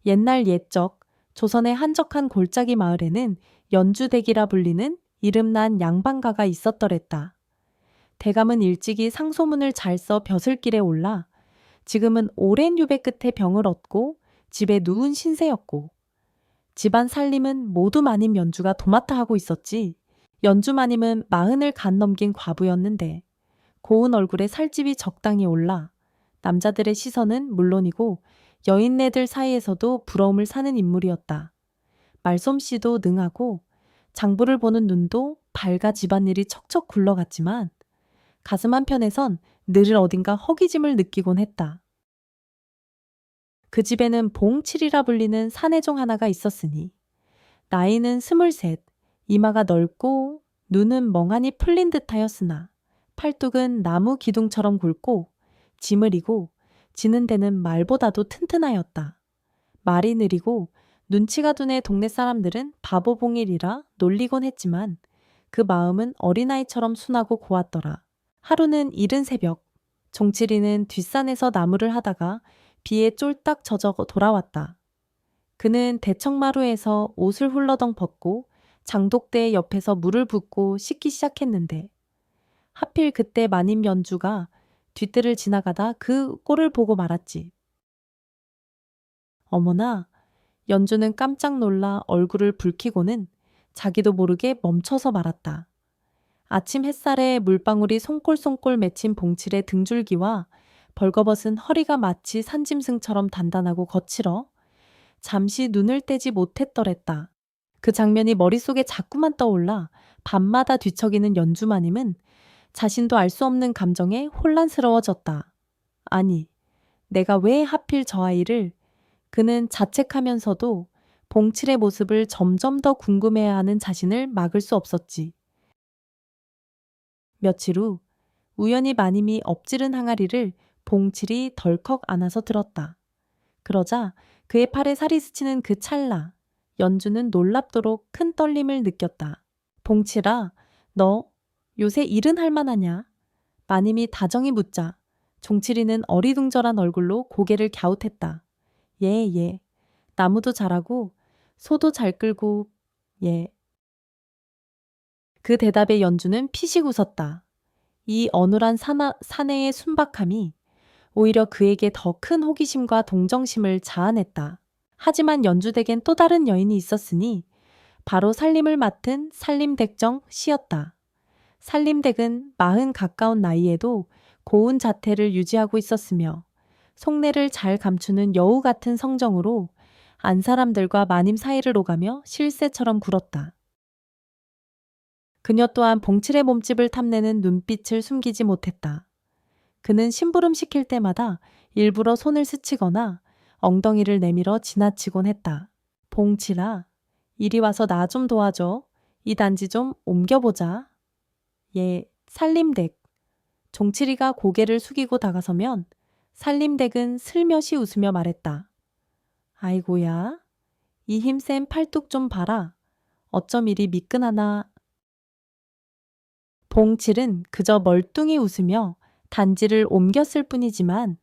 옛날 옛적 조선의 한적한 골짜기 마을에는 연주대기라 불리는 이름난 양반가가 있었더랬다. 대감은 일찍이 상소문을 잘 써 벼슬길에 올라 지금은 오랜 유배 끝에 병을 얻고 집에 누운 신세였고 집안 살림은 모두 마님 연주가 도맡아 하고 있었지. 연주 마님은 40을 간 넘긴 과부였는데 고운 얼굴에 살집이 적당히 올라 남자들의 시선은 물론이고 여인네들 사이에서도 부러움을 사는 인물이었다. 말솜씨도 능하고 장부를 보는 눈도 밝아 집안일이 척척 굴러갔지만 가슴 한편에선 늘 어딘가 허기짐을 느끼곤 했다. 그 집에는 봉칠이라 불리는 사내종 하나가 있었으니 나이는 23, 이마가 넓고 눈은 멍하니 풀린 듯하였으나 팔뚝은 나무 기둥처럼 굵고 짐을 이고 지는 데는 말보다도 튼튼하였다. 말이 느리고 눈치가 둔해 동네 사람들은 바보봉일이라 놀리곤 했지만 그 마음은 어린아이처럼 순하고 고왔더라. 하루는 이른 새벽, 종칠이는 뒷산에서 나무를 하다가 비에 쫄딱 젖어 돌아왔다. 그는 대청마루에서 옷을 훌러덩 벗고 장독대 옆에서 물을 붓고 씻기 시작했는데 하필 그때 마님 연주가 뒷뜰을 지나가다 그 꼴을 보고 말았지. 어머나, 연주는 깜짝 놀라 얼굴을 붉히고는 자기도 모르게 멈춰서 말았다. 아침 햇살에 물방울이 송골송골 맺힌 봉칠의 등줄기와 벌거벗은 허리가 마치 산짐승처럼 단단하고 거칠어 잠시 눈을 떼지 못했더랬다. 그 장면이 머릿속에 자꾸만 떠올라 밤마다 뒤척이는 연주마님은 자신도 알 수 없는 감정에 혼란스러워졌다. 아니, 내가 왜 하필 저 아이를. 그는 자책하면서도 봉칠의 모습을 점점 더 궁금해하는 자신을 막을 수 없었지. 며칠 후 우연히 마님이 엎지른 항아리를 봉칠이 덜컥 안아서 들었다. 그러자 그의 팔에 살이 스치는 그 찰나 연주는 놀랍도록 큰 떨림을 느꼈다. 봉칠아, 너 요새 일은 할 만하냐? 마님이 다정히 묻자 종칠이는 어리둥절한 얼굴로 고개를 갸웃했다. 예, 예. 나무도 잘하고 소도 잘 끌고 예. 그 대답에 연주는 피식 웃었다. 이 어눌한 사내의 순박함이 오히려 그에게 더 큰 호기심과 동정심을 자아냈다. 하지만 연주댁엔 또 다른 여인이 있었으니 바로 살림을 맡은 살림댁정 씨였다. 살림댁은 40 가까운 나이에도 고운 자태를 유지하고 있었으며 속내를 잘 감추는 여우 같은 성정으로 안 사람들과 마님 사이를 오가며 실새처럼 굴었다. 그녀 또한 봉칠의 몸집을 탐내는 눈빛을 숨기지 못했다. 그는 심부름 시킬 때마다 일부러 손을 스치거나 엉덩이를 내밀어 지나치곤 했다. 봉칠아, 이리 와서 나 좀 도와줘. 이 단지 좀 옮겨보자. 예, 살림댁. 종칠이가 고개를 숙이고 다가서면 살림댁은 슬며시 웃으며 말했다. 아이고야, 이 힘센 팔뚝 좀 봐라. 어쩜 이리 미끈하나. 봉칠은 그저 멀뚱히 웃으며 단지를 옮겼을 뿐이지만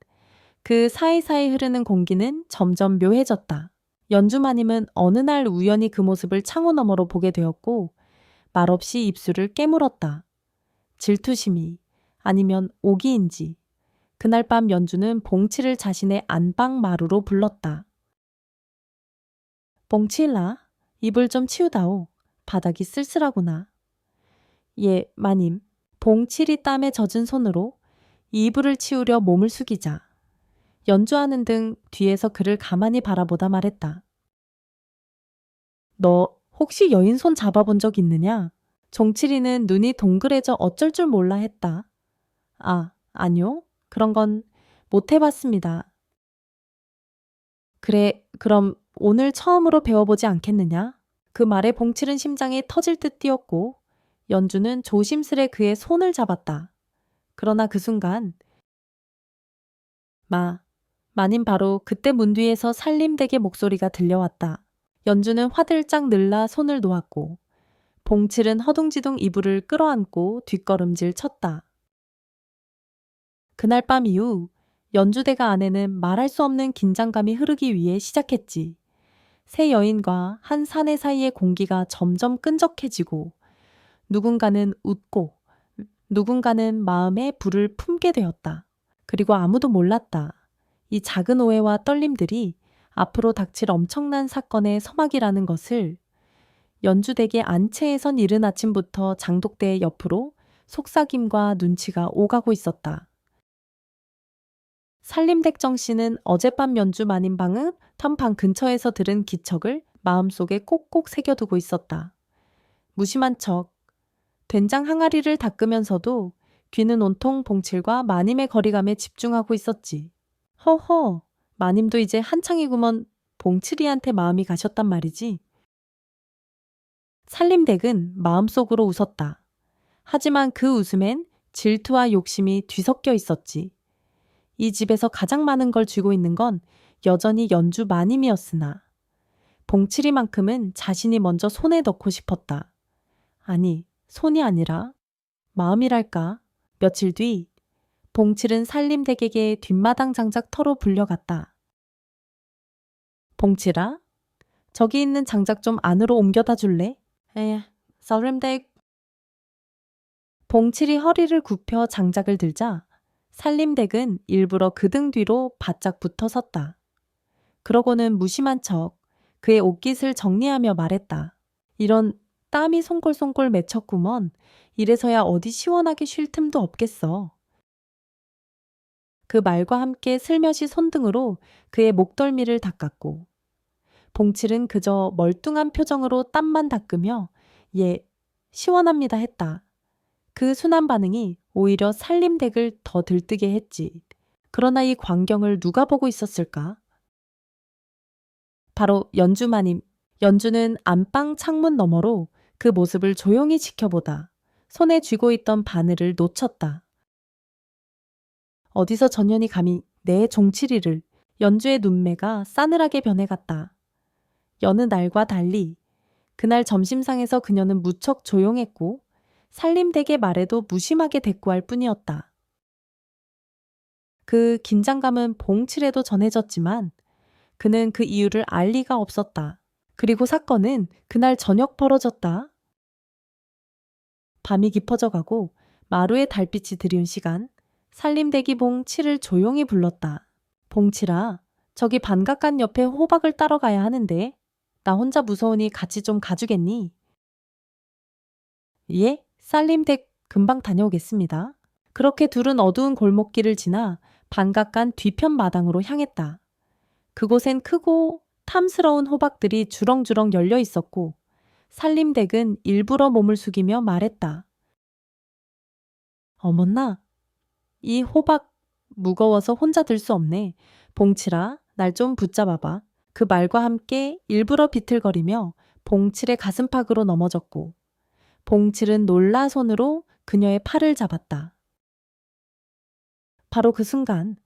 그 사이사이 흐르는 공기는 점점 묘해졌다. 연주마님은 어느 날 우연히 그 모습을 창호 너머로 보게 되었고 말없이 입술을 깨물었다. 질투심이 아니면 오기인지 그날 밤 연주는 봉칠을 자신의 안방 마루로 불렀다. 봉칠아, 입을 좀 치우다오. 바닥이 쓸쓸하구나. 예, 마님. 봉칠이 땀에 젖은 손으로 이불을 치우려 몸을 숙이자 연주하는 등 뒤에서 그를 가만히 바라보다 말했다. 너 혹시 여인 손 잡아본 적 있느냐? 종칠이는 눈이 동그래져 어쩔 줄 몰라 했다. 아, 아니요. 그런 건 못 해봤습니다. 그래, 그럼 오늘 처음으로 배워보지 않겠느냐? 그 말에 봉칠은 심장이 터질 듯 뛰었고 연주는 조심스레 그의 손을 잡았다. 그러나 그 순간 마님 바로 그때 문 뒤에서 살림댁의 목소리가 들려왔다. 연주는 화들짝 늘라 손을 놓았고 봉칠은 허둥지둥 이불을 끌어안고 뒷걸음질 쳤다. 그날 밤 이후 연주대가 안에는 말할 수 없는 긴장감이 흐르기 위해 시작했지. 세 여인과 한 사내 사이의 공기가 점점 끈적해지고 누군가는 웃고 누군가는 마음에 불을 품게 되었다. 그리고 아무도 몰랐다. 이 작은 오해와 떨림들이 앞으로 닥칠 엄청난 사건의 서막이라는 것을. 연주대기 안채에선 이른 아침부터 장독대 옆으로 속삭임과 눈치가 오가고 있었다. 살림댁정 씨는 어젯밤 연주 만인방은 텀방 근처에서 들은 기척을 마음속에 꼭꼭 새겨두고 있었다. 무심한 척 된장 항아리를 닦으면서도 귀는 온통 봉칠과 마님의 거리감에 집중하고 있었지. 허허, 마님도 이제 한창이구먼. 봉칠이한테 마음이 가셨단 말이지. 살림댁은 마음속으로 웃었다. 하지만 그 웃음엔 질투와 욕심이 뒤섞여 있었지. 이 집에서 가장 많은 걸 쥐고 있는 건 여전히 연주 마님이었으나 봉칠이만큼은 자신이 먼저 손에 넣고 싶었다. 아니, 손이 아니라 마음이랄까. 며칠 뒤 봉칠은 살림댁에게 뒷마당 장작터로 불려갔다. 봉칠아, 저기 있는 장작 좀 안으로 옮겨다 줄래? 에휴, 살림댁. 봉칠이 허리를 굽혀 장작을 들자 살림댁은 일부러 그 등 뒤로 바짝 붙어 섰다. 그러고는 무심한 척 그의 옷깃을 정리하며 말했다. 이런, 땀이 송골송골 맺혔구먼. 이래서야 어디 시원하게 쉴 틈도 없겠어. 그 말과 함께 슬며시 손등으로 그의 목덜미를 닦았고 봉칠은 그저 멀뚱한 표정으로 땀만 닦으며 예, 시원합니다 했다. 그 순한 반응이 오히려 살림댁을 더 들뜨게 했지. 그러나 이 광경을 누가 보고 있었을까? 바로 연주마님. 연주는 안방 창문 너머로 그 모습을 조용히 지켜보다 손에 쥐고 있던 바늘을 놓쳤다. 어디서 전현이 감히 내 종칠이를. 연주의 눈매가 싸늘하게 변해갔다. 여느 날과 달리 그날 점심상에서 그녀는 무척 조용했고 살림댁의 말에도 무심하게 대꾸할 뿐이었다. 그 긴장감은 봉칠에도 전해졌지만 그는 그 이유를 알 리가 없었다. 그리고 사건은 그날 저녁 벌어졌다. 밤이 깊어져 가고 마루에 달빛이 들이운 시간, 살림댁이 봉칠을 조용히 불렀다. 봉칠아, 저기 반갑간 옆에 호박을 따러 가야 하는데 나 혼자 무서우니 같이 좀 가주겠니? 예, 살림댁 금방 다녀오겠습니다. 그렇게 둘은 어두운 골목길을 지나 반갑간 뒤편 마당으로 향했다. 그곳엔 크고 탐스러운 호박들이 주렁주렁 열려 있었고 살림댁은 일부러 몸을 숙이며 말했다. 어머나, 이 호박 무거워서 혼자 들 수 없네. 봉칠아, 날 좀 붙잡아봐. 그 말과 함께 일부러 비틀거리며 봉칠의 가슴팍으로 넘어졌고 봉칠은 놀라 손으로 그녀의 팔을 잡았다. 바로 그 순간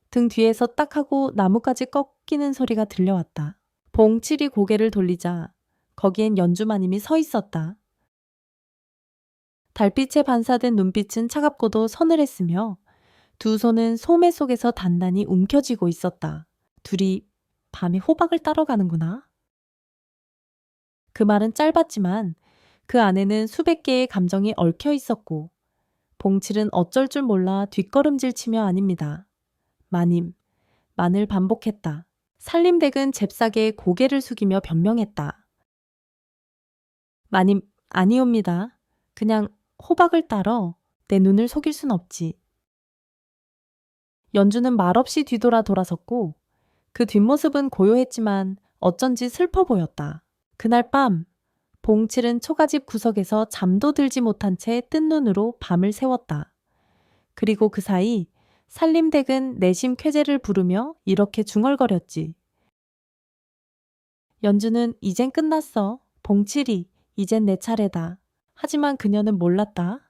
등 뒤에서 딱 하고 나뭇가지 꺾이는 소리가 들려왔다. 봉칠이 고개를 돌리자 거기엔 연주마님이 서 있었다. 달빛에 반사된 눈빛은 차갑고도 서늘했으며 두 손은 소매 속에서 단단히 움켜쥐고 있었다. 둘이 밤에 호박을 따러 가는구나. 그 말은 짧았지만 그 안에는 수백 개의 감정이 얽혀 있었고 봉칠은 어쩔 줄 몰라 뒷걸음질 치며 아닙니다. 마님, 만을 반복했다. 살림댁은 잽싸게 고개를 숙이며 변명했다. 마님, 아니옵니다. 그냥 호박을 따러 내 눈을 속일 순 없지. 연주는 말없이 뒤돌아 돌아섰고 그 뒷모습은 고요했지만 어쩐지 슬퍼 보였다. 그날 밤 봉칠은 초가집 구석에서 잠도 들지 못한 채 뜬 눈으로 밤을 새웠다. 그리고 그 사이 살림댁은 내심 쾌재를 부르며 이렇게 중얼거렸지. 연주는 이젠 끝났어. 봉칠이, 이젠 내 차례다. 하지만 그녀는 몰랐다.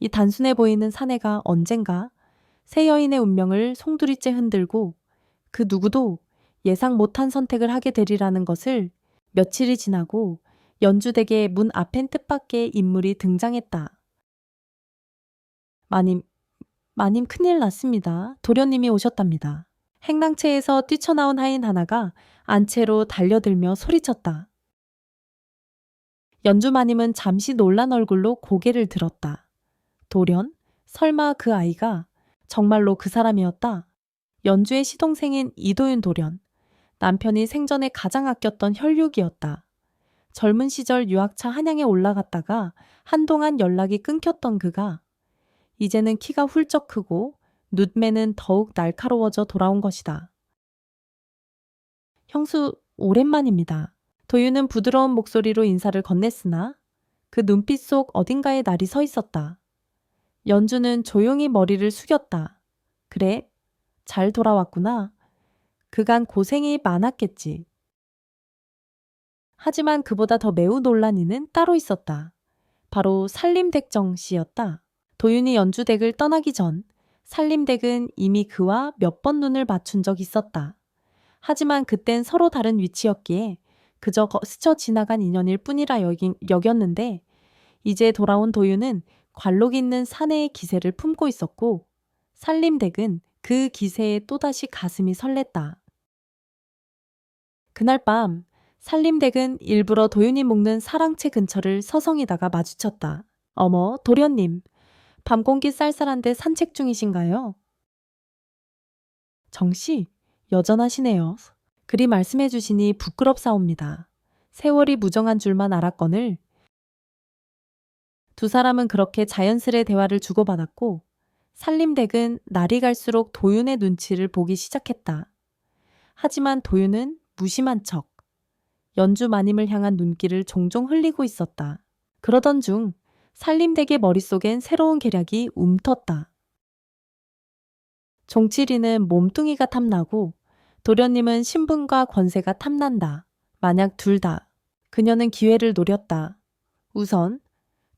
이 단순해 보이는 사내가 언젠가 새 여인의 운명을 송두리째 흔들고 그 누구도 예상 못한 선택을 하게 되리라는 것을 며칠이 지나고 연주댁의 문 앞엔 뜻밖의 인물이 등장했다. 마님, 마님 큰일 났습니다. 도련님이 오셨답니다. 행랑채에서 뛰쳐나온 하인 하나가 안채로 달려들며 소리쳤다. 연주 마님은 잠시 놀란 얼굴로 고개를 들었다. 도련? 설마 그 아이가 정말로 그 사람이었다? 연주의 시동생인 이도윤 도련. 남편이 생전에 가장 아꼈던 혈육이었다. 젊은 시절 유학차 한양에 올라갔다가 한동안 연락이 끊겼던 그가 이제는 키가 훌쩍 크고 눈매는 더욱 날카로워져 돌아온 것이다. 형수, 오랜만입니다. 도윤은 부드러운 목소리로 인사를 건넸으나 그 눈빛 속 어딘가에 날이 서 있었다. 연주는 조용히 머리를 숙였다. 그래, 잘 돌아왔구나. 그간 고생이 많았겠지. 하지만 그보다 더 매우 놀란 이는 따로 있었다. 바로 살림댁정 씨였다. 도윤이 연주댁을 떠나기 전 살림댁은 이미 그와 몇 번 눈을 맞춘 적 있었다. 하지만 그땐 서로 다른 위치였기에 그저 스쳐 지나간 인연일 뿐이라 여겼는데 이제 돌아온 도윤은 관록 있는 사내의 기세를 품고 있었고 살림댁은 그 기세에 또다시 가슴이 설렜다. 그날 밤 살림댁은 일부러 도윤이 묵는 사랑채 근처를 서성이다가 마주쳤다. 어머, 도련님. 밤 공기 쌀쌀한데 산책 중이신가요? 정씨, 여전하시네요. 그리 말씀해 주시니 부끄럽사옵니다. 세월이 무정한 줄만 알았거늘. 두 사람은 그렇게 자연스레 대화를 주고받았고 살림댁은 날이 갈수록 도윤의 눈치를 보기 시작했다. 하지만 도윤은 무심한 척 연주 마님을 향한 눈길을 종종 흘리고 있었다. 그러던 중 살림댁의 머릿속엔 새로운 계략이 움텄다. 종칠이는 몸뚱이가 탐나고 도련님은 신분과 권세가 탐난다. 만약 둘 다. 그녀는 기회를 노렸다. 우선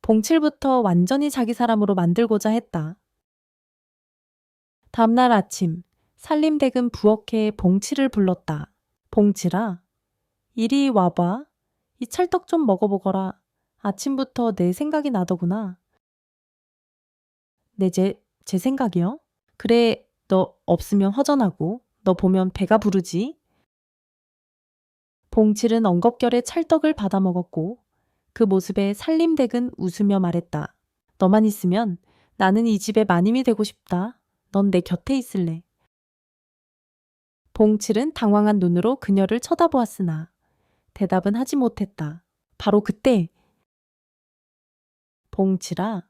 봉칠부터 완전히 자기 사람으로 만들고자 했다. 다음날 아침 살림댁은 부엌에 봉칠을 불렀다. 봉칠아, 이리 와봐. 이 찰떡 좀 먹어보거라. 아침부터 내 생각이 나더구나. 제 생각이요? 그래, 너 없으면 허전하고 너 보면 배가 부르지. 봉칠은 엉겁결에 찰떡을 받아 먹었고 그 모습에 살림댁은 웃으며 말했다. 너만 있으면 나는 이 집의 마님이 되고 싶다. 넌 내 곁에 있을래. 봉칠은 당황한 눈으로 그녀를 쳐다보았으나 대답은 하지 못했다. 바로 그때 봉칠아,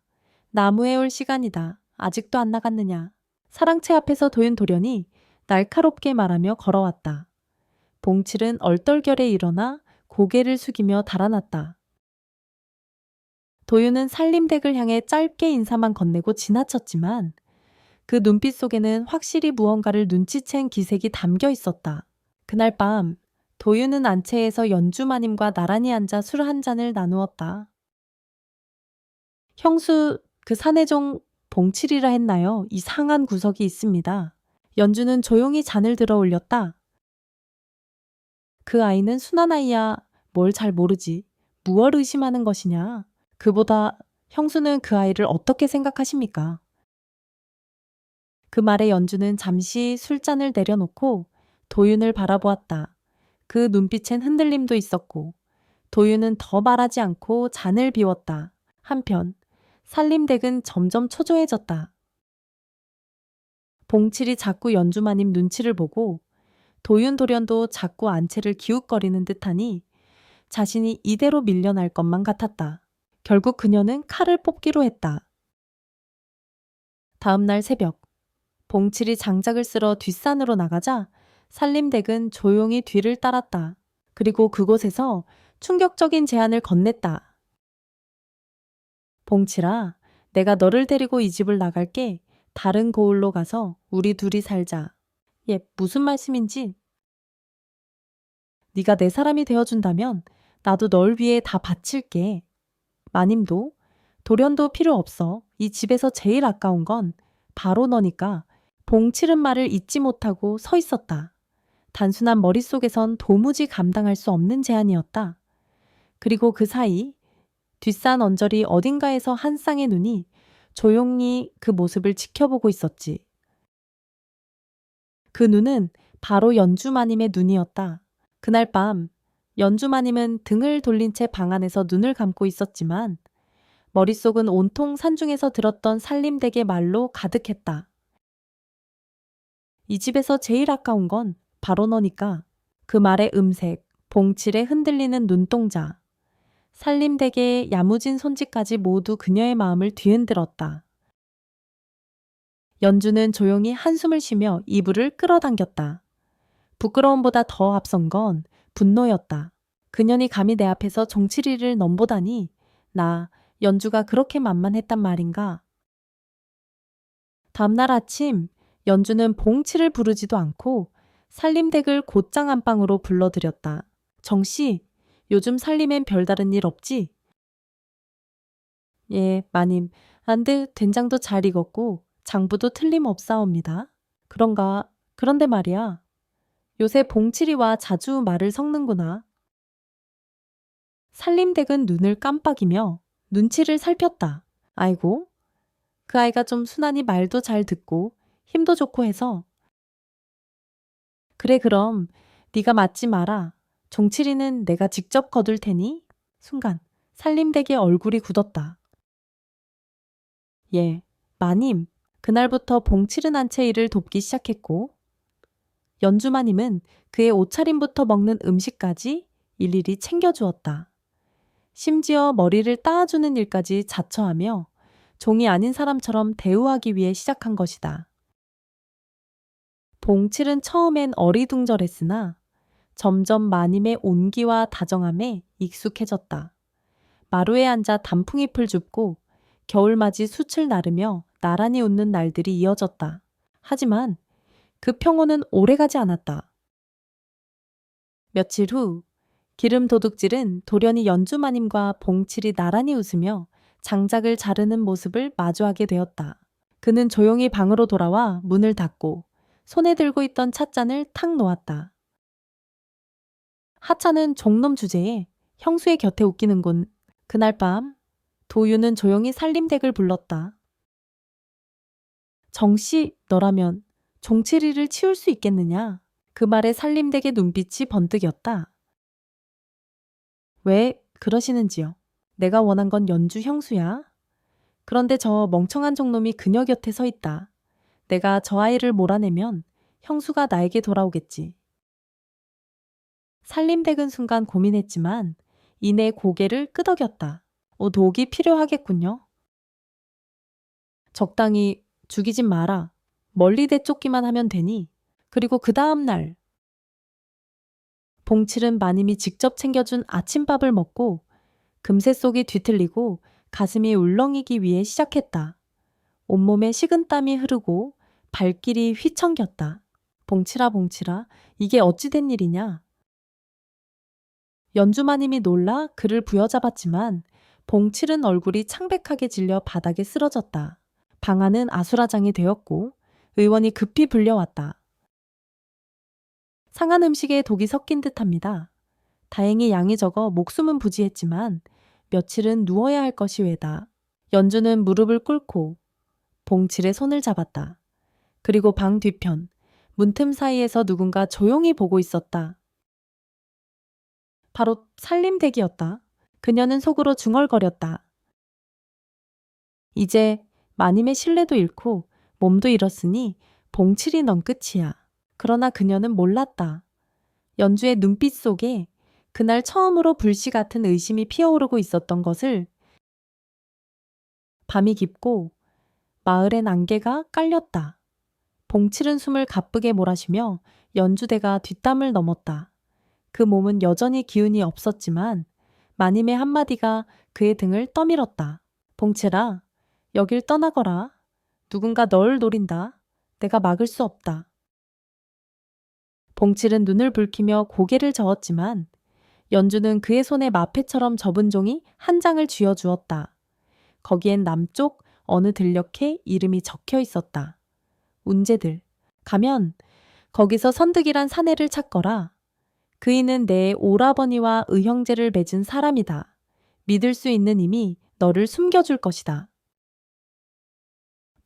나무에 올 시간이다. 아직도 안 나갔느냐. 사랑채 앞에서 도윤 도련이 날카롭게 말하며 걸어왔다. 봉칠은 얼떨결에 일어나 고개를 숙이며 달아났다. 도윤은 살림댁을 향해 짧게 인사만 건네고 지나쳤지만 그 눈빛 속에는 확실히 무언가를 눈치챈 기색이 담겨 있었다. 그날 밤 도윤은 안채에서 연주마님과 나란히 앉아 술 한 잔을 나누었다. 형수, 그 사내종 봉칠이라 했나요? 이상한 구석이 있습니다. 연주는 조용히 잔을 들어 올렸다. 그 아이는 순한 아이야. 뭘 잘 모르지. 무얼 의심하는 것이냐. 그보다 형수는 그 아이를 어떻게 생각하십니까? 그 말에 연주는 잠시 술잔을 내려놓고 도윤을 바라보았다. 그 눈빛엔 흔들림도 있었고 도윤은 더 말하지 않고 잔을 비웠다. 한편 살림댁은 점점 초조해졌다. 봉칠이 자꾸 연주마님 눈치를 보고 도윤 도련도 자꾸 안채를 기웃거리는 듯하니 자신이 이대로 밀려날 것만 같았다. 결국 그녀는 칼을 뽑기로 했다. 다음 날 새벽 봉칠이 장작을 쓸어 뒷산으로 나가자 살림댁은 조용히 뒤를 따랐다. 그리고 그곳에서 충격적인 제안을 건넸다. 봉칠아, 내가 너를 데리고 이 집을 나갈게. 다른 고을로 가서 우리 둘이 살자. 무슨 말씀인지. 네가 내 사람이 되어준다면 나도 널 위해 다 바칠게. 마님도 도련도 필요 없어. 이 집에서 제일 아까운 건 바로 너니까. 봉칠은 말을 잊지 못하고 서 있었다. 단순한 머릿속에선 도무지 감당할 수 없는 제안이었다. 그리고 그 사이 뒷산 언저리 어딘가에서 한 쌍의 눈이 조용히 그 모습을 지켜보고 있었지. 그 눈은 바로 연주마님의 눈이었다. 그날 밤 연주마님은 등을 돌린 채 방 안에서 눈을 감고 있었지만 머릿속은 온통 산중에서 들었던 살림댁의 말로 가득했다. 이 집에서 제일 아까운 건 바로 너니까. 그 말의 음색, 봉칠의 흔들리는 눈동자, 살림댁의 야무진 손짓까지 모두 그녀의 마음을 뒤흔들었다. 연주는 조용히 한숨을 쉬며 이불을 끌어당겼다. 부끄러움보다 더 앞선 건 분노였다. 그년이 감히 내 앞에서 정치리를 넘보다니 나 연주가 그렇게 만만했단 말인가. 다음날 아침 연주는 봉치를 부르지도 않고 살림댁을 곧장 안방으로 불러들였다. 정씨, 요즘 살림엔 별다른 일 없지? 예, 마님. 안데 된장도 잘 익었고 장부도 틀림없사옵니다. 그런가? 그런데 말이야. 요새 봉칠이와 자주 말을 섞는구나. 살림댁은 눈을 깜빡이며 눈치를 살폈다. 아이고, 그 아이가 좀 순하니 말도 잘 듣고 힘도 좋고 해서. 그래 그럼 네가 맞지 마라. 종칠이는 내가 직접 거둘 테니. 순간 살림댁의 얼굴이 굳었다. 예, 마님. 그날부터 봉칠은 한 채 일을 돕기 시작했고 연주마님은 그의 옷차림부터 먹는 음식까지 일일이 챙겨주었다. 심지어 머리를 따아주는 일까지 자처하며 종이 아닌 사람처럼 대우하기 위해 시작한 것이다. 봉칠은 처음엔 어리둥절했으나 점점 마님의 온기와 다정함에 익숙해졌다. 마루에 앉아 단풍잎을 줍고 겨울맞이 숯을 나르며 나란히 웃는 날들이 이어졌다. 하지만 그 평온은 오래가지 않았다. 며칠 후 기름 도둑질은 돌연히 연주마님과 봉칠이 나란히 웃으며 장작을 자르는 모습을 마주하게 되었다. 그는 조용히 방으로 돌아와 문을 닫고 손에 들고 있던 찻잔을 탁 놓았다. 하차는 종놈 주제에 형수의 곁에 웃기는군. 그날 밤 도유는 조용히 살림댁을 불렀다. 정씨, 너라면 종칠이를 치울 수 있겠느냐? 그 말에 살림댁의 눈빛이 번뜩였다. 왜 그러시는지요? 내가 원한 건 연주 형수야. 그런데 저 멍청한 종놈이 그녀 곁에 서 있다. 내가 저 아이를 몰아내면 형수가 나에게 돌아오겠지. 살림댁은 순간 고민했지만 이내 고개를 끄덕였다. 독이 필요하겠군요. 적당히 죽이진 마라. 멀리 대쫓기만 하면 되니. 그리고 그 다음 날 봉칠은 마님이 직접 챙겨준 아침밥을 먹고 금세 속이 뒤틀리고 가슴이 울렁이기 위해 시작했다. 온몸에 식은땀이 흐르고 발길이 휘청겼다. 봉칠아 봉칠아, 이게 어찌 된 일이냐? 연주마님이 놀라 그를 부여잡았지만 봉칠은 얼굴이 창백하게 질려 바닥에 쓰러졌다. 방 안은 아수라장이 되었고 의원이 급히 불려왔다. 상한 음식에 독이 섞인 듯합니다. 다행히 양이 적어 목숨은 부지했지만 며칠은 누워야 할 것이 외다. 연주는 무릎을 꿇고 봉칠의 손을 잡았다. 그리고 방 뒤편, 문틈 사이에서 누군가 조용히 보고 있었다. 바로 살림댁이었다. 그녀는 속으로 중얼거렸다. 이제 마님의 신뢰도 잃고 몸도 잃었으니 봉칠이 넌 끝이야. 그러나 그녀는 몰랐다. 연주의 눈빛 속에 그날 처음으로 불씨 같은 의심이 피어오르고 있었던 것을. 밤이 깊고 마을엔 안개가 깔렸다. 봉칠은 숨을 가쁘게 몰아쉬며 연주대가 뒷담을 넘었다. 그 몸은 여전히 기운이 없었지만 마님의 한마디가 그의 등을 떠밀었다. 봉칠아, 여길 떠나거라. 누군가 널 노린다. 내가 막을 수 없다. 봉칠은 눈을 붉히며 고개를 저었지만 연주는 그의 손에 마패처럼 접은 종이 한 장을 쥐어주었다. 거기엔 남쪽 어느 들녘에 이름이 적혀 있었다. 운제들. 가면 거기서 선득이란 사내를 찾거라. 그이는 내 오라버니와 의형제를 맺은 사람이다. 믿을 수 있는 이미 너를 숨겨줄 것이다.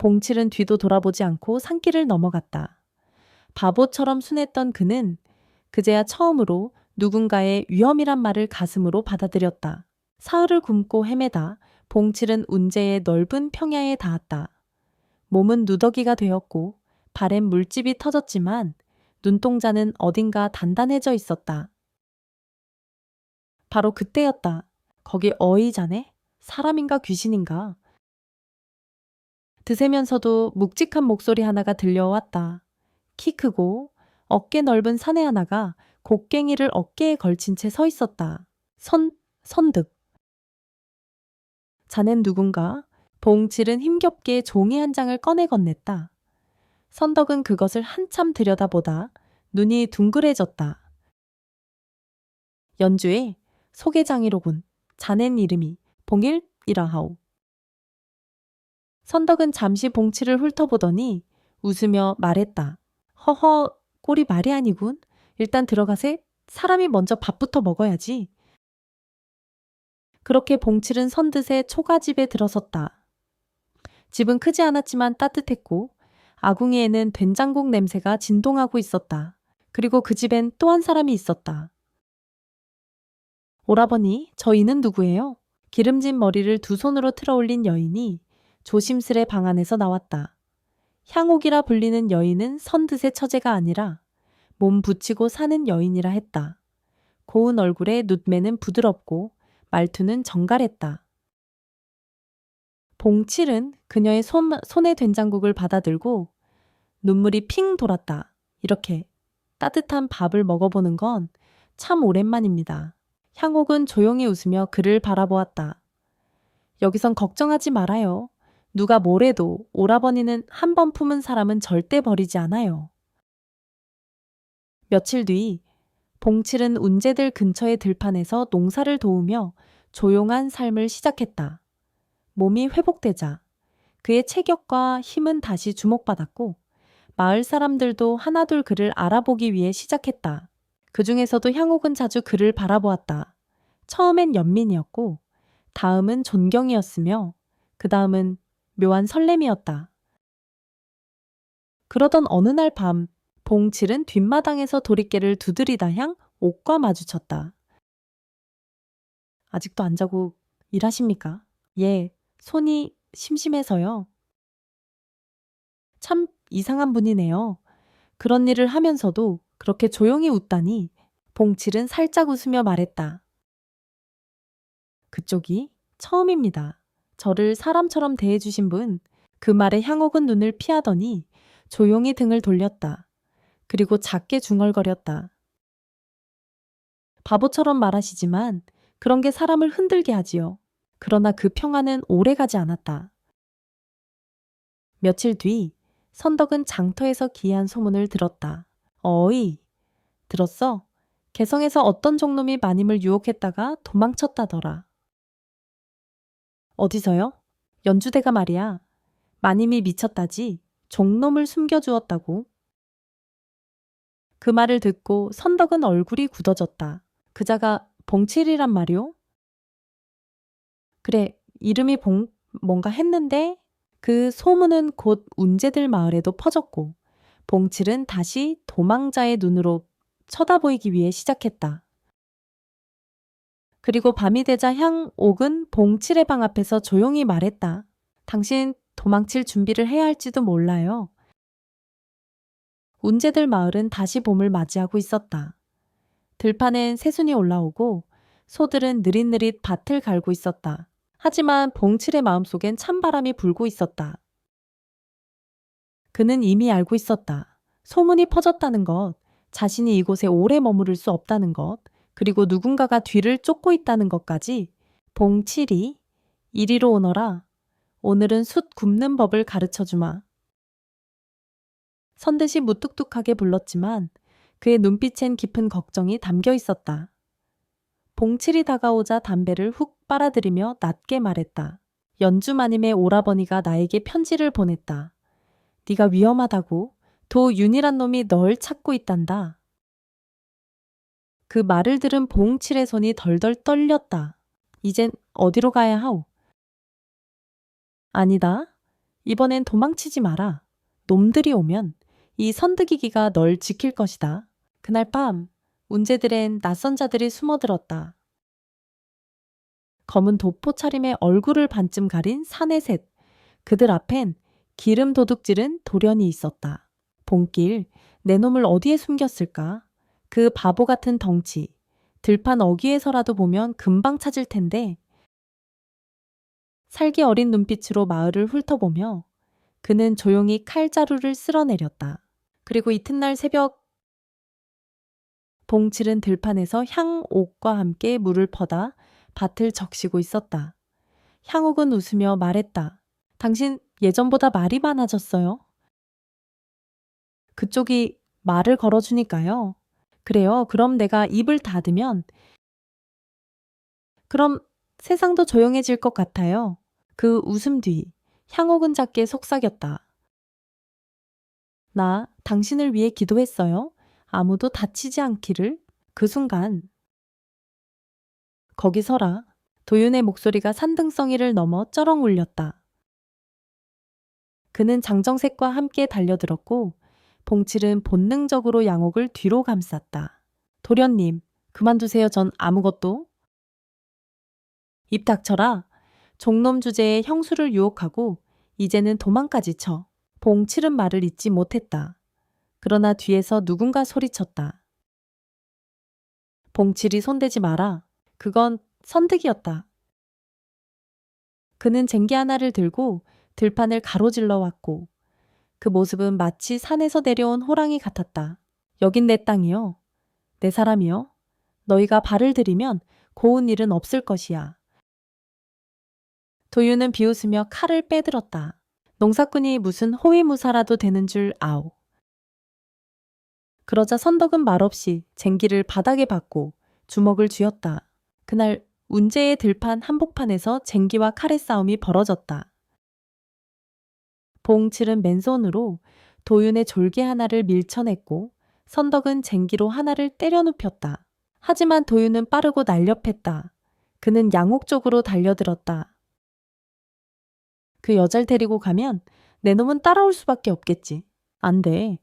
봉칠은 뒤도 돌아보지 않고 산길을 넘어갔다. 바보처럼 순했던 그는 그제야 처음으로 누군가의 위험이란 말을 가슴으로 받아들였다. 사흘을 굶고 헤매다 봉칠은 운제의 넓은 평야에 닿았다. 몸은 누더기가 되었고 발엔 물집이 터졌지만 눈동자는 어딘가 단단해져 있었다. 바로 그때였다. 거기 어이자네? 사람인가 귀신인가? 드세면서도 묵직한 목소리 하나가 들려왔다. 키 크고 어깨 넓은 사내 하나가 곡괭이를 어깨에 걸친 채 서 있었다. 선득. 자넨 누군가? 봉칠은 힘겹게 종이 한 장을 꺼내 건넸다. 선덕은 그것을 한참 들여다보다 눈이 둥그레졌다. 연주의 소개장이로군. 자넨 이름이 봉일이라 하오. 선덕은 잠시 봉칠을 훑어보더니 웃으며 말했다. 허허, 꼴이 말이 아니군. 일단 들어가세. 사람이 먼저 밥부터 먹어야지. 그렇게 봉칠은 선뜻에 초가집에 들어섰다. 집은 크지 않았지만 따뜻했고 아궁이에는 된장국 냄새가 진동하고 있었다. 그리고 그 집엔 또 한 사람이 있었다. 오라버니, 저희는 누구예요? 기름진 머리를 두 손으로 틀어올린 여인이 조심스레 방 안에서 나왔다. 향옥이라 불리는 여인은 선뜻의 처제가 아니라 몸 붙이고 사는 여인이라 했다. 고운 얼굴에 눈매는 부드럽고 말투는 정갈했다. 봉칠은 그녀의 손에 된장국을 받아들고 눈물이 핑 돌았다. 이렇게 따뜻한 밥을 먹어보는 건 참 오랜만입니다. 향옥은 조용히 웃으며 그를 바라보았다. 여기선 걱정하지 말아요. 누가 뭐래도 오라버니는 한 번 품은 사람은 절대 버리지 않아요. 며칠 뒤 봉칠은 운제들 근처의 들판에서 농사를 도우며 조용한 삶을 시작했다. 몸이 회복되자 그의 체격과 힘은 다시 주목받았고 마을 사람들도 하나둘 그를 알아보기 위해 시작했다. 그 중에서도 향옥은 자주 그를 바라보았다. 처음엔 연민이었고 다음은 존경이었으며 그 다음은 묘한 설렘이었다. 그러던 어느 날 밤 봉칠은 뒷마당에서 도리깨를 두드리다 향 옥과 마주쳤다. 아직도 안 자고 일하십니까? 예, 손이 심심해서요. 참 이상한 분이네요. 그런 일을 하면서도 그렇게 조용히 웃다니 봉칠은 살짝 웃으며 말했다. 그쪽이 처음입니다. 저를 사람처럼 대해주신 분, 그 말에 향옥은 눈을 피하더니 조용히 등을 돌렸다. 그리고 작게 중얼거렸다. 바보처럼 말하시지만 그런 게 사람을 흔들게 하지요. 그러나 그 평화는 오래가지 않았다. 며칠 뒤 선덕은 장터에서 기이한 소문을 들었다. 어이, 들었어? 개성에서 어떤 종놈이 마님을 유혹했다가 도망쳤다더라. 어디서요? 연주대가 말이야. 마님이 미쳤다지. 종놈을 숨겨주었다고. 그 말을 듣고 선덕은 얼굴이 굳어졌다. 그자가 봉칠이란 말이오? 그래, 이름이 뭔가 했는데 그 소문은 곧 운제들 마을에도 퍼졌고 봉칠은 다시 도망자의 눈으로 쳐다보이기 위해 시작했다. 그리고 밤이 되자 향옥은 봉칠의 방 앞에서 조용히 말했다. 당신 도망칠 준비를 해야 할지도 몰라요. 운제들 마을은 다시 봄을 맞이하고 있었다. 들판엔 새순이 올라오고 소들은 느릿느릿 밭을 갈고 있었다. 하지만 봉칠의 마음속엔 찬바람이 불고 있었다. 그는 이미 알고 있었다. 소문이 퍼졌다는 것, 자신이 이곳에 오래 머무를 수 없다는 것, 그리고 누군가가 뒤를 쫓고 있다는 것까지. 봉칠이 이리로 오너라. 오늘은 숯 굽는 법을 가르쳐주마. 선듯이 무뚝뚝하게 불렀지만 그의 눈빛엔 깊은 걱정이 담겨 있었다. 봉칠이 다가오자 담배를 훅 빨아들이며 낮게 말했다. 연주마님의 오라버니가 나에게 편지를 보냈다. 네가 위험하다고 도윤이란 놈이 널 찾고 있단다. 그 말을 들은 봉칠의 손이 덜덜 떨렸다. 이젠 어디로 가야 하오? 아니다. 이번엔 도망치지 마라. 놈들이 오면 이 선득이기가 널 지킬 것이다. 그날 밤 운제들엔 낯선 자들이 숨어들었다. 검은 도포 차림에 얼굴을 반쯤 가린 사내 셋. 그들 앞엔 기름 도둑질은 돌연히 있었다. 본길, 내 놈을 어디에 숨겼을까? 그 바보 같은 덩치. 들판 어귀에서라도 보면 금방 찾을 텐데. 살기 어린 눈빛으로 마을을 훑어보며 그는 조용히 칼자루를 쓸어내렸다. 그리고 이튿날 새벽 봉칠은 들판에서 향옥과 함께 물을 퍼다 밭을 적시고 있었다. 향옥은 웃으며 말했다. 당신 예전보다 말이 많아졌어요. 그쪽이 말을 걸어주니까요. 그래요. 그럼 내가 입을 닫으면 그럼 세상도 조용해질 것 같아요. 그 웃음 뒤 향옥은 작게 속삭였다. 나 당신을 위해 기도했어요. 아무도 다치지 않기를. 그 순간 거기 서라. 도윤의 목소리가 산등성이를 넘어 쩌렁 울렸다. 그는 장정색과 함께 달려들었고 봉칠은 본능적으로 양옥을 뒤로 감쌌다. 도련님, 그만두세요. 전 아무것도. 입 닥쳐라. 종놈 주제에 형수를 유혹하고 이제는 도망까지 쳐. 봉칠은 말을 잇지 못했다. 그러나 뒤에서 누군가 소리쳤다. 봉칠이 손대지 마라. 그건 선득이었다. 그는 쟁기 하나를 들고 들판을 가로질러 왔고 그 모습은 마치 산에서 내려온 호랑이 같았다. 여긴 내 땅이요. 내 사람이요. 너희가 발을 들이면 고운 일은 없을 것이야. 도윤은 비웃으며 칼을 빼들었다. 농사꾼이 무슨 호위무사라도 되는 줄 아오. 그러자 선덕은 말없이 쟁기를 바닥에 박고 주먹을 쥐었다. 그날 운제의 들판 한복판에서 쟁기와 칼의 싸움이 벌어졌다. 봉칠은 맨손으로 도윤의 졸개 하나를 밀쳐냈고 선덕은 쟁기로 하나를 때려 눕혔다. 하지만 도윤은 빠르고 날렵했다. 그는 양옥 쪽으로 달려들었다. 그 여자를 데리고 가면 내 놈은 따라올 수밖에 없겠지. 안 돼.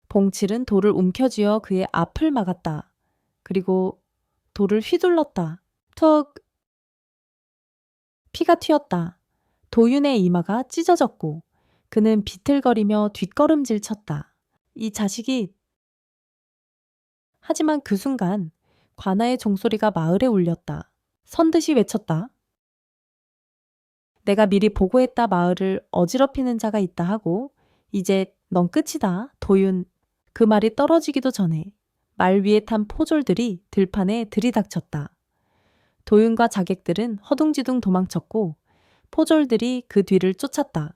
봉칠은 돌을 움켜쥐어 그의 앞을 막았다. 그리고 돌을 휘둘렀다. 툭! 피가 튀었다. 도윤의 이마가 찢어졌고 그는 비틀거리며 뒷걸음질 쳤다. 이 자식이... 하지만 그 순간 관아의 종소리가 마을에 울렸다. 선듯이 외쳤다. 내가 미리 보고했다. 마을을 어지럽히는 자가 있다 하고 이제 넌 끝이다. 도윤. 그 말이 떨어지기도 전에 말 위에 탄 포졸들이 들판에 들이닥쳤다. 도윤과 자객들은 허둥지둥 도망쳤고 포졸들이 그 뒤를 쫓았다.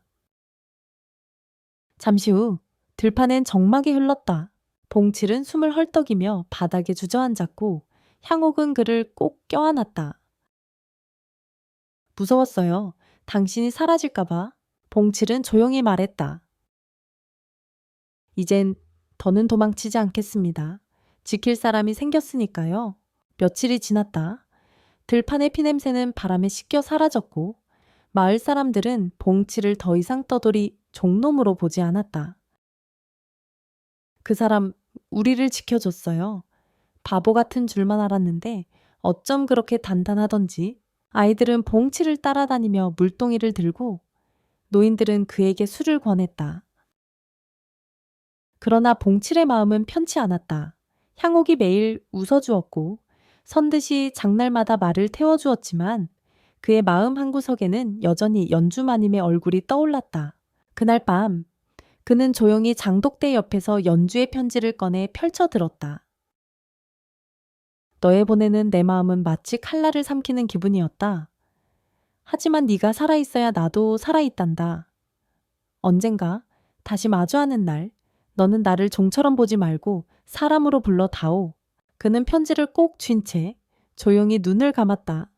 잠시 후 들판엔 정막이 흘렀다. 봉칠은 숨을 헐떡이며 바닥에 주저앉았고 향옥은 그를 꼭 껴안았다. 무서웠어요. 당신이 사라질까봐. 봉칠은 조용히 말했다. 이젠 더는 도망치지 않겠습니다. 지킬 사람이 생겼으니까요. 며칠이 지났다. 들판의 피냄새는 바람에 씻겨 사라졌고 마을 사람들은 봉칠을 더 이상 떠돌이 종놈으로 보지 않았다. 그 사람 우리를 지켜줬어요. 바보 같은 줄만 알았는데 어쩜 그렇게 단단하던지. 아이들은 봉칠을 따라다니며 물동이를 들고 노인들은 그에게 술을 권했다. 그러나 봉칠의 마음은 편치 않았다. 향옥이 매일 웃어주었고 선듯이 장날마다 말을 태워주었지만 그의 마음 한구석에는 여전히 연주마님의 얼굴이 떠올랐다. 그날 밤 그는 조용히 장독대 옆에서 연주의 편지를 꺼내 펼쳐들었다. 너에 보내는 내 마음은 마치 칼날을 삼키는 기분이었다. 하지만 네가 살아있어야 나도 살아있단다. 언젠가 다시 마주하는 날 너는 나를 종처럼 보지 말고 사람으로 불러다오. 그는 편지를 꼭 쥔 채 조용히 눈을 감았다.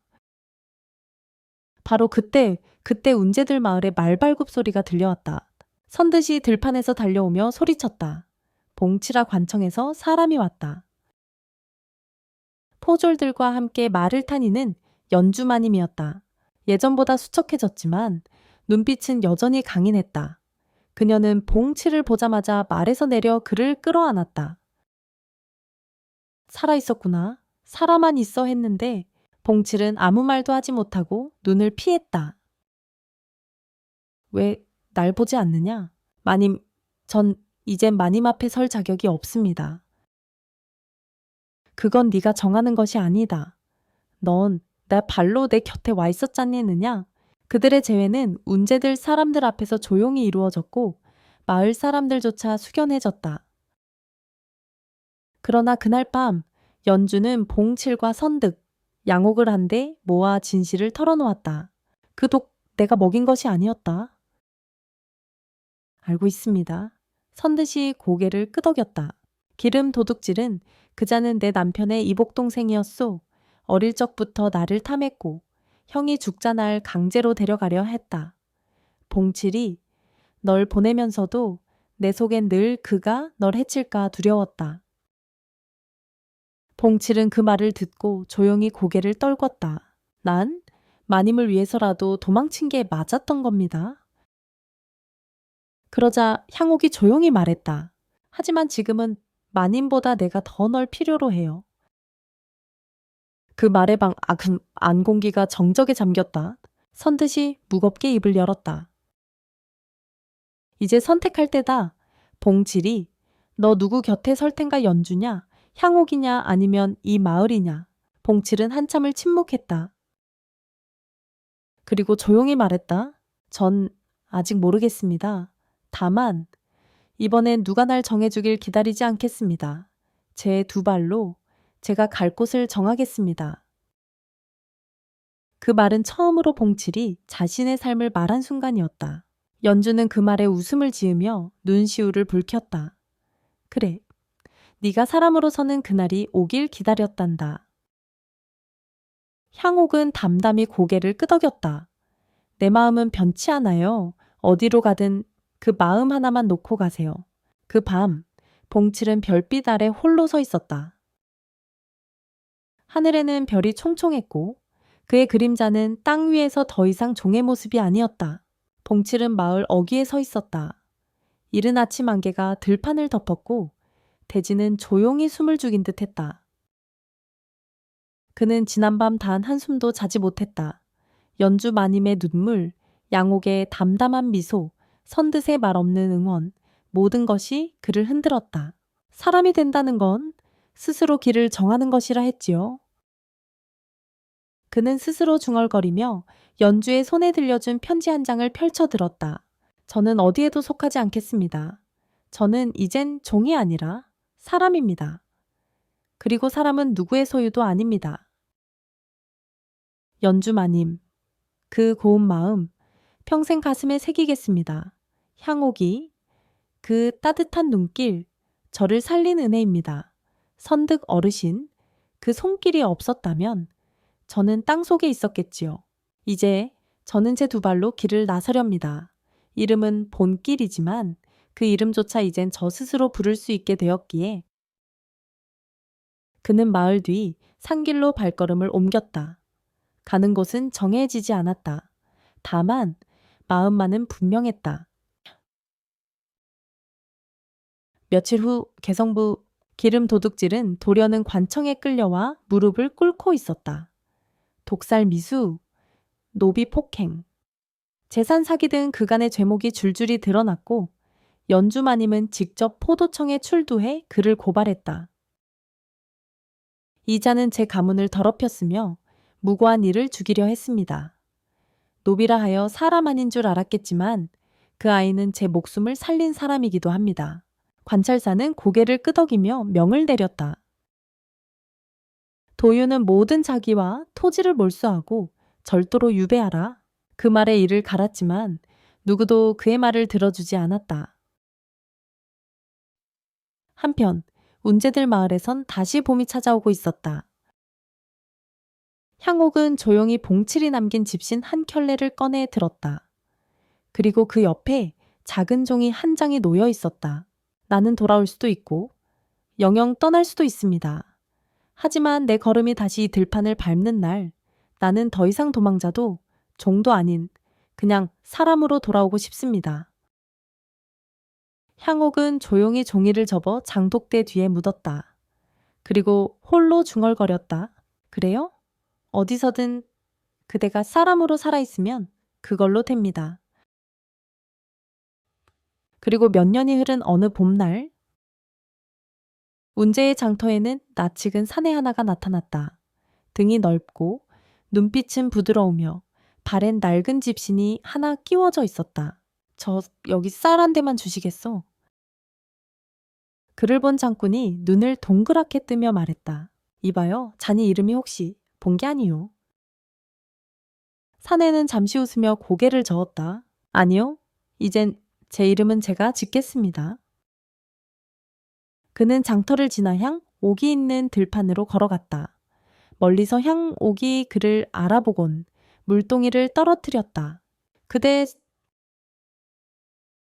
바로 그때 운제들 마을에 말발굽 소리가 들려왔다. 선듯이 들판에서 달려오며 소리쳤다. 봉치라 관청에서 사람이 왔다. 포졸들과 함께 말을 탄 이는 연주마님이었다. 예전보다 수척해졌지만 눈빛은 여전히 강인했다. 그녀는 봉치를 보자마자 말에서 내려 그를 끌어안았다. 살아있었구나. 살아만 있어 했는데 봉칠은 아무 말도 하지 못하고 눈을 피했다. 왜 날 보지 않느냐? 마님, 전 이젠 마님 앞에 설 자격이 없습니다. 그건 네가 정하는 것이 아니다. 넌 나 발로 내 곁에 와 있었잖느냐? 그들의 재회는 운제들 사람들 앞에서 조용히 이루어졌고 마을 사람들조차 숙연해졌다. 그러나 그날 밤 연주는 봉칠과 선득, 양옥을 한데 모아 진실을 털어놓았다. 그 독 내가 먹인 것이 아니었다. 알고 있습니다. 선듯이 고개를 끄덕였다. 기름 도둑질은 그자는 내 남편의 이복동생이었소. 어릴 적부터 나를 탐했고 형이 죽자 날 강제로 데려가려 했다. 봉칠이 널 보내면서도 내 속엔 늘 그가 널 해칠까 두려웠다. 봉칠은 그 말을 듣고 조용히 고개를 떨궜다. 난 마님을 위해서라도 도망친 게 맞았던 겁니다. 그러자 향옥이 조용히 말했다. 하지만 지금은 마님보다 내가 더 널 필요로 해요. 그 말의 안공기가 정적에 잠겼다. 선듯이 무겁게 입을 열었다. 이제 선택할 때다. 봉칠이 너 누구 곁에 설 텐가 연주냐? 향옥이냐 아니면 이 마을이냐? 봉칠은 한참을 침묵했다. 그리고 조용히 말했다. 전 아직 모르겠습니다. 다만 이번엔 누가 날 정해주길 기다리지 않겠습니다. 제 두 발로 제가 갈 곳을 정하겠습니다. 그 말은 처음으로 봉칠이 자신의 삶을 말한 순간이었다. 연주는 그 말에 웃음을 지으며 눈시울을 붉혔다. 그래, 네가 사람으로서는 그날이 오길 기다렸단다. 향옥은 담담히 고개를 끄덕였다. 내 마음은 변치 않아요. 어디로 가든 그 마음 하나만 놓고 가세요. 그 밤, 봉칠은 별빛 아래 홀로 서 있었다. 하늘에는 별이 총총했고 그의 그림자는 땅 위에서 더 이상 종의 모습이 아니었다. 봉칠은 마을 어귀에 서 있었다. 이른 아침 안개가 들판을 덮었고 대지는 조용히 숨을 죽인 듯 했다. 그는 지난밤 단 한숨도 자지 못했다. 연주 마님의 눈물, 양옥의 담담한 미소, 선뜻의 말 없는 응원, 모든 것이 그를 흔들었다. 사람이 된다는 건 스스로 길을 정하는 것이라 했지요. 그는 스스로 중얼거리며 연주의 손에 들려준 편지 한 장을 펼쳐 들었다. 저는 어디에도 속하지 않겠습니다. 저는 이젠 종이 아니라 사람입니다. 그리고 사람은 누구의 소유도 아닙니다. 연주 마님, 그 고운 마음 평생 가슴에 새기겠습니다. 향옥이, 그 따뜻한 눈길, 저를 살린 은혜입니다. 선득 어르신, 그 손길이 없었다면 저는 땅 속에 있었겠지요. 이제 저는 제 두 발로 길을 나서렵니다. 이름은 본길이지만 그 이름조차 이젠 저 스스로 부를 수 있게 되었기에 그는 마을 뒤 산길로 발걸음을 옮겼다. 가는 곳은 정해지지 않았다. 다만 마음만은 분명했다. 며칠 후 개성부 기름 도둑질은 도련은 관청에 끌려와 무릎을 꿇고 있었다. 독살 미수, 노비 폭행, 재산 사기 등 그간의 죄목이 줄줄이 드러났고 연주 마님은 직접 포도청에 출두해 그를 고발했다. 이자는 제 가문을 더럽혔으며 무고한 이를 죽이려 했습니다. 노비라 하여 사람 아닌 줄 알았겠지만 그 아이는 제 목숨을 살린 사람이기도 합니다. 관찰사는 고개를 끄덕이며 명을 내렸다. 도유는 모든 자기와 토지를 몰수하고 절도로 유배하라. 그 말에 이를 갈았지만 누구도 그의 말을 들어주지 않았다. 한편 운제들 마을에선 다시 봄이 찾아오고 있었다. 향옥은 조용히 봉칠이 남긴 집신 한 켤레를 꺼내 들었다. 그리고 그 옆에 작은 종이 한 장이 놓여 있었다. 나는 돌아올 수도 있고 영영 떠날 수도 있습니다. 하지만 내 걸음이 다시 이 들판을 밟는 날 나는 더 이상 도망자도 종도 아닌 그냥 사람으로 돌아오고 싶습니다. 향옥은 조용히 종이를 접어 장독대 뒤에 묻었다. 그리고 홀로 중얼거렸다. 그래요? 어디서든 그대가 사람으로 살아있으면 그걸로 됩니다. 그리고 몇 년이 흐른 어느 봄날, 운재의 장터에는 낯익은 사내 하나가 나타났다. 등이 넓고 눈빛은 부드러우며 발엔 낡은 집신이 하나 끼워져 있었다. 저 여기 쌀 한 대만 주시겠소? 그를 본 장군이 눈을 동그랗게 뜨며 말했다. 이봐요, 자네 이름이 혹시 본 게 아니요. 사내는 잠시 웃으며 고개를 저었다. 아니요, 이젠 제 이름은 제가 짓겠습니다. 그는 장터를 지나 향 옥이 있는 들판으로 걸어갔다. 멀리서 향 옥이 그를 알아보곤 물동이를 떨어뜨렸다. 그대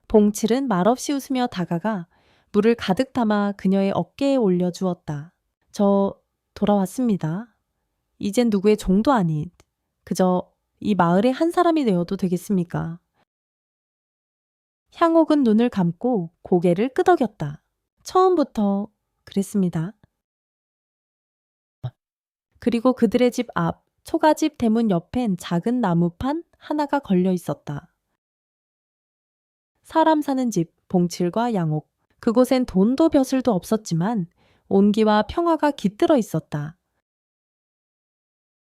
봉칠은 말없이 웃으며 다가가 물을 가득 담아 그녀의 어깨에 올려주었다. 저 돌아왔습니다. 이젠 누구의 종도 아닌 그저 이 마을의 한 사람이 되어도 되겠습니까? 향옥은 눈을 감고 고개를 끄덕였다. 처음부터 그랬습니다. 그리고 그들의 집 앞 초가집 대문 옆엔 작은 나무판 하나가 걸려 있었다. 사람 사는 집, 봉칠과 양옥. 그곳엔 돈도 벼슬도 없었지만 온기와 평화가 깃들어 있었다.